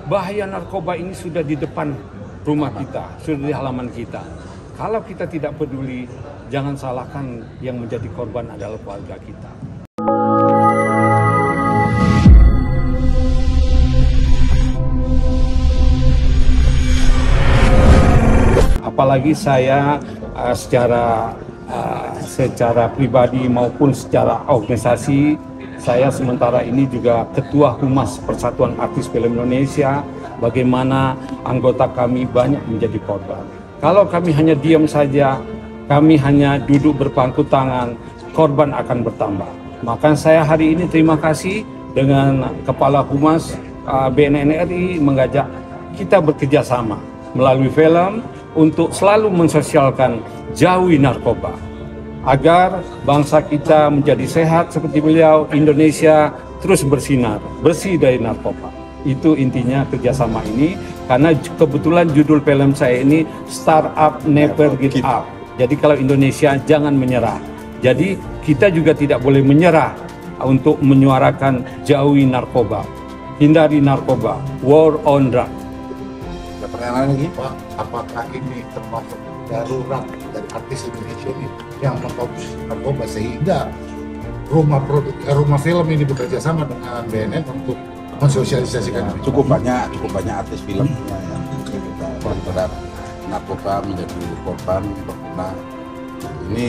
bahaya narkoba ini sudah di depan rumah kita, sudah di halaman kita. Kalau kita tidak peduli, jangan salahkan yang menjadi korban adalah keluarga kita. Apalagi saya secara pribadi maupun secara organisasi, saya sementara ini juga Ketua Humas Persatuan Artis Film Indonesia. Bagaimana anggota kami banyak menjadi korban. Kalau kami hanya diam saja, kami hanya duduk berpangku tangan, korban akan bertambah. Maka saya hari ini terima kasih dengan Kepala Humas BNN RI mengajak kita bekerja sama melalui film untuk selalu mensosialkan jauhi narkoba agar bangsa kita menjadi sehat seperti beliau, Indonesia terus bersinar, bersih dari narkoba. Itu intinya kerjasama ini, karena kebetulan judul film saya ini Startup Never Give Up. Jadi kalau Indonesia jangan menyerah. Jadi kita juga tidak boleh menyerah untuk menyuarakan jauhi narkoba, hindari narkoba, war on drug. Pertanyaan lagi Pak, apakah ini termasuk darurat dari artis Indonesia ini yang memproduksi narkoba sehingga rumah film ini bekerja sama dengan BNN untuk mensosialisasikan ini? Cukup banyak artis film yang terhadap narkoba menjadi korban pengguna. Ini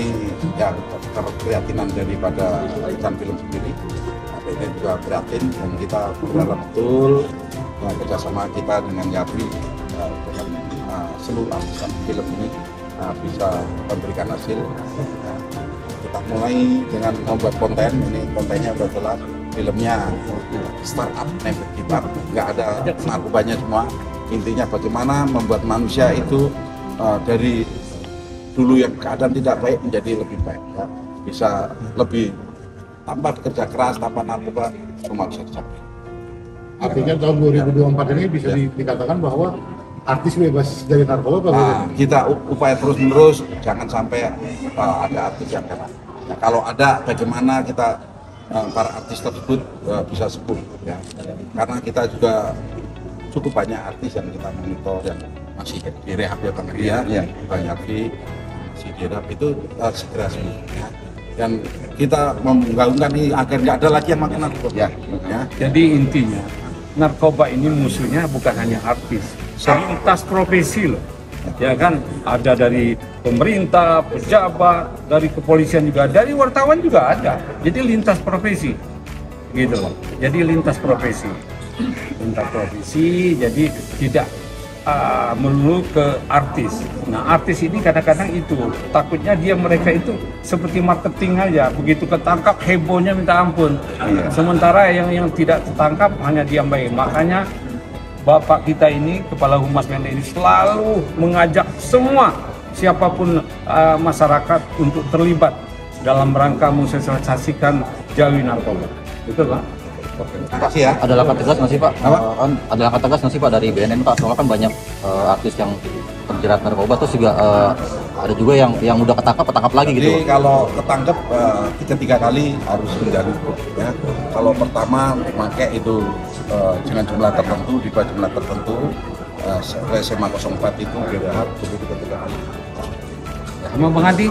ya keprihatinan daripada perusahaan film sendiri. BNN juga prihatin dan kita berharap betul kerjasama kita dengan YAPI dengan seluruh artis film ini bisa memberikan hasil. Kita mulai dengan membuat konten, ini kontennya sudah jelas, filmnya Startup Never Give Up, nggak ada narkobanya semua. Intinya bagaimana membuat manusia itu dari dulu yang keadaan tidak baik menjadi lebih baik, ya. Bisa lebih tanpa kerja keras, tanpa narkoba, semua bisa dicapai. Artinya tahun 2024 ini bisa dikatakan bahwa artis bebas dari narkoba. Kita upaya terus-menerus, jangan sampai ada artis yang kena. Nah, kalau ada, bagaimana kita para artis tersebut bisa sembuh, ya. Karena kita juga cukup banyak artis yang kita monitor yang masih direhab ya Bang ya, banyak masih direhab itu segera sembuh, ya. Dan kita menggaungkan ini agar nggak ada lagi yang makan narkoba. Ya. Jadi intinya narkoba ini musuhnya bukan hanya artis, lintas profesi loh. Ya kan, ada dari pemerintah, pejabat, dari kepolisian juga, dari wartawan juga ada. Jadi lintas profesi, gitu loh. Jadi lintas profesi, jadi tidak melulu ke artis. Nah, artis ini kadang-kadang itu takutnya mereka itu seperti marketing aja, begitu ketangkap hebohnya minta ampun. Sementara yang tidak tertangkap hanya diam baik. Makanya Bapak kita ini, Kepala Humas BNN ini selalu mengajak semua siapapun masyarakat untuk terlibat dalam rangka mensosialisasikan jauhi narkoba. Betul Pak? Terima kasih ya. Ada langkah tegas nggak sih Pak? Ada langkah tegas nggak sih Pak dari BNN Pak? Soalnya kan banyak artis yang terjerat narkoba, terus juga ada juga yang udah ketangkap lagi gitu. Jadi kalau ketangkep 3 kali harus menjalani hukum, ya. Kalau pertama memakai itu dengan jumlah tertentu, di bawah jumlah tertentu, SMA 04 itu direhab begitu 3 kali. Sama Bang Adi,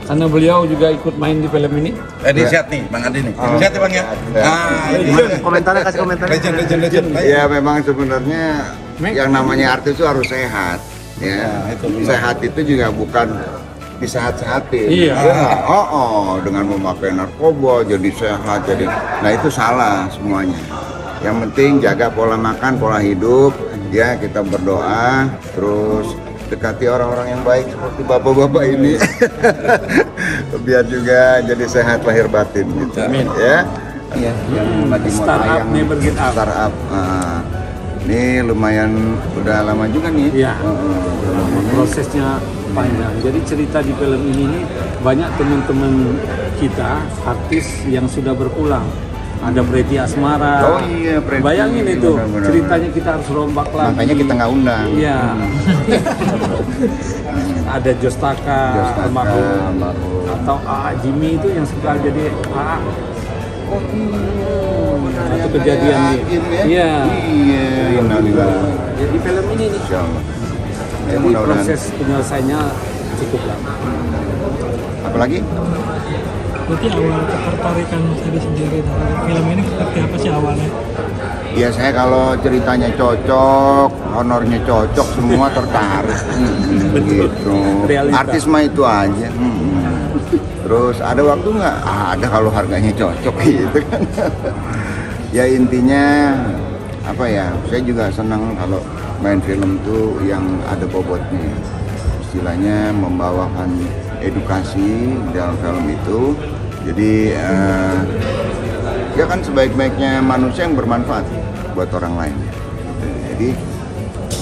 karena beliau juga ikut main di film ini. Sehat nih Bang Adi nih. Sehat ya Bang ya? Komentarnya, kasih komentar. Legend. Ya memang sebenarnya yang namanya artis itu harus sehat. Ya, sehat itu juga bukan disehat-sehatin. Iya. Dengan memakai narkoba jadi sehat, nah itu salah semuanya. Yang penting jaga pola makan, pola hidup, ya kita berdoa, terus dekati orang-orang yang baik seperti bapak-bapak ini, biar juga jadi sehat lahir batin gitu. Amin. Ya. Yang lagi mau Startup Never Give Up. Startup. Ini lumayan udah lama juga nih. Iya. Prosesnya panjang. Jadi cerita di film ini banyak teman-teman kita artis yang sudah berpulang. Ada Preti Asmara. Oh iya, Preti. Bayangin itu benar. ceritanya kita harus rombak lagi. Makanya kita nggak undang. Iya. Ada Jostaka, almarhum. Atau AA Jimmy itu yang suka jadi AA. Satu kejadian nih. Iya. Iya, innalillah. Jadi film ini nih. Insyaallah. Ya, Jadi mudah-mudahan. proses penyelesaiannya cukup lama. Apalagi? Berarti awal ketertarikan Mas Adi sendiri dalam film ini seperti apa sih awalnya? Ya saya kalau ceritanya cocok, honornya cocok, semua tertarik. Gitu. Realita. Artis mah itu aja. Terus ada waktu nggak? Ada kalau harganya cocok gitu kan. Ya intinya apa ya? Saya juga senang kalau main film tuh yang ada bobotnya. Istilahnya membawakan edukasi dalam film itu. Jadi dia kan sebaik-baiknya manusia yang bermanfaat buat orang lain. Jadi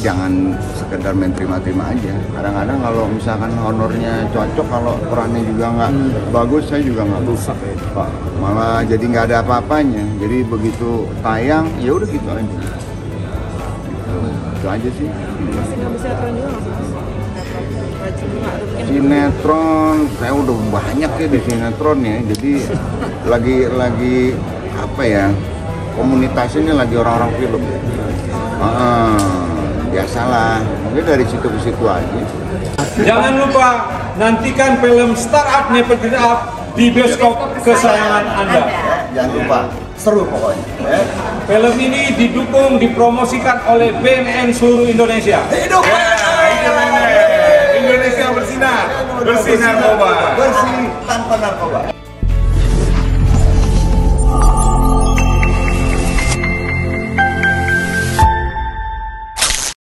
jangan sekedar main terima-terima aja. Kadang-kadang kalau misalkan honornya cocok, kalau perannya juga nggak bagus, saya juga nggak rusak. Pak, malah jadi nggak ada apa-apanya. Jadi begitu tayang, ya udah gitu aja. Itu aja sih. Masih nggak bisa sinetron juga nggak sih? Sinetron, saya udah banyak ya di sinetron ya. Jadi lagi apa ya? Komunitasnya lagi orang-orang film. Biasalah, mungkin dari situ ke situ aja. Jangan lupa nantikan film Startup Never Give Up di bioskop kesayangan Anda. Jangan lupa, seru pokoknya. Film ini didukung, dipromosikan oleh BNN seluruh Indonesia. Hidup Indonesia bersinar, bersih narkoba. bersih tanpa narkoba.